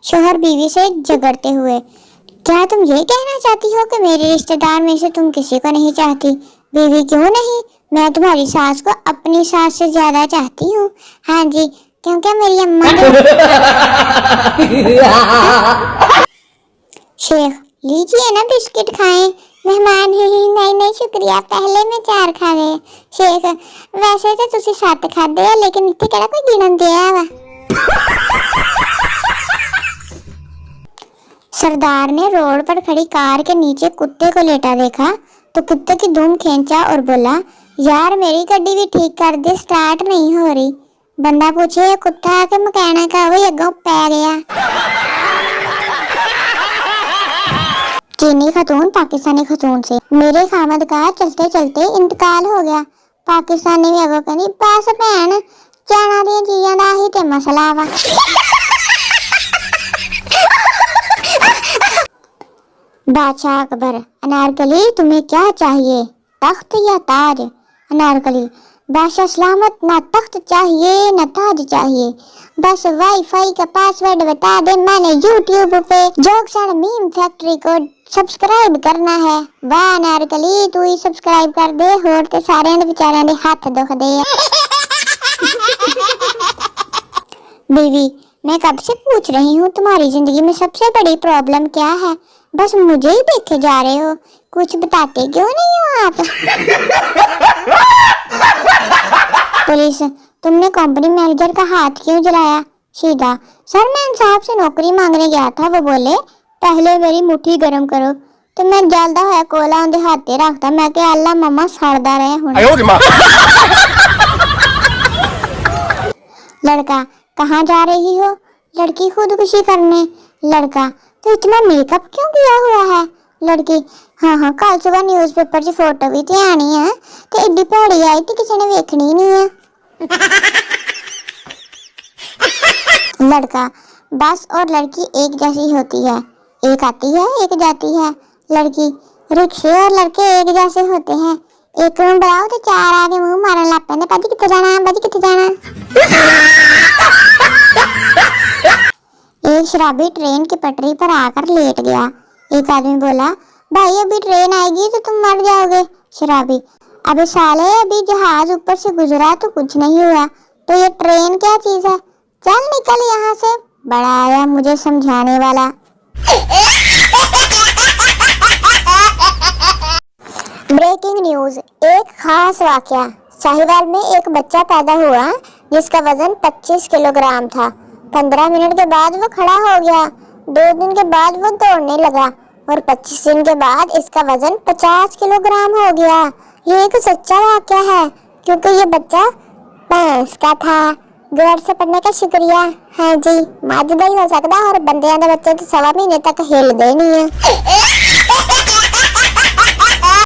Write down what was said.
शोहर बीवी से झगड़ते हुए। क्या तुम ये कहना चाहती हो कि मेरे रिश्तेदार में से तुम किसी को नहीं चाहती? बीवी क्यों नहीं, मैं तुम्हारी सास को अपनी सास से ज्यादा चाहती हूँ। हाँ जी, क्योंकि मेरी अम्मा शेख, लीजिए ना बिस्किट खाएं। मेहमान ही नहीं नहीं शुक्रिया, पहले मैं 4 खा गए। शेख, वैसे तो तुसी 7 खादे है, लेकिन इत्थे केड़ा कोई गिनन दिया वा। सरदार ने रोड पर खड़ी कार के नीचे कुत्ते को लेटा देखा तो कुत्ते की धूम खींचा और बोला, यार मेरी गाड़ी भी ठीक कर दे, स्टार्ट नहीं हो रही। बंदा पूछे, कुत्ता आके मैकेनिक का वही अगों पै गया। चीनी खतून पाकिस्तानी खतून से, मेरे खामद का चलते चलते इंतकाल हो गया। पाकिस्तानी भी अगों कहनी, बस भैन चाणा दी चीज़ां दा ही ते मसला वा। बादशाह अकबर, अनारकली तुम्हें क्या चाहिए, तख्त या ताज? अनारकली, बादशाह सलामत, ना तख्त चाहिए ना ताज चाहिए, बस वाईफाई का पासवर्ड बता दे, मैंने यूट्यूब पे जोक्स एंड मीम फैक्ट्री को सब्सक्राइब करना है। वाह अनारकली, तू ही सब्सक्राइब कर दे, होर ते सारे दे बेचारियां दे हाथ दुख दे। बीवी, मैं कब से पूछ रही हूँ तुम्हारी जिंदगी में सबसे बड़ी प्रॉब्लम क्या है, बस मुझे ही देखे जा रहे हो, कुछ बताते क्यों नहीं हो आप? पुलिस, तुमने कंपनी मैनेजर का हाथ क्यों जलाया? सीधा, सर मैं इंसाफ से नौकरी मांगने गया था, वो बोले पहले मेरी मुट्ठी गरम करो, तो मैं जलदा होया कोला उनके हाथे रखता, मैं कहा अल्लाह मम्मा सड़दा रहे हुण। लड़का, कहाँ जा रही हो? लड़की, खुदकुशी करने। लड़का, तो इतना मेकअप क्यों किया हुआ है? लड़की, हाँ कल सुबह न्यूज़पेपर च फोटो भी ते आनी है, ते एडी भैड़ी आई ते किसी ने वेखनी नहीं है। लड़का, बस और लड़की एक जैसी होती है, एक आती है एक जाती है। लड़की, रिक्शे और लड़के एक जैसे होते हैं, एक रूम बढ़ाओ तो 4 आगे मुंह मारन लग पैंदे, बाजी कित्थे जाना, बाजी कित्थे जाना। एक शराबी ट्रेन की पटरी पर आकर लेट गया। एक आदमी बोला, भाई अभी ट्रेन आएगी तो तुम मर जाओगे। शराबी, अबे साले अभी जहाज ऊपर से गुजरा तो कुछ नहीं हुआ, तो ये ट्रेन क्या चीज है, चल निकल यहाँ से। बड़ा आया मुझे समझाने वाला। ब्रेकिंग न्यूज, एक खास वाकया। साहिवाल में एक बच्चा पैदा हुआ जिसका वजन 25 किलोग्राम था। 15 मिनट के बाद वो खड़ा हो गया, 2 दिन के बाद वो दौड़ने लगा और 25 दिन के बाद इसका वजन 50 किलोग्राम हो गया। ये एक सच्चा वाकया है क्योंकि ये बच्चा भैंस का था। गौर से पढ़ने का शुक्रिया। हाँ जी, मजदा ही हो सकता और बंदियां दे बच्चे तो 1.25 महीने तक हिलदे नहीं है।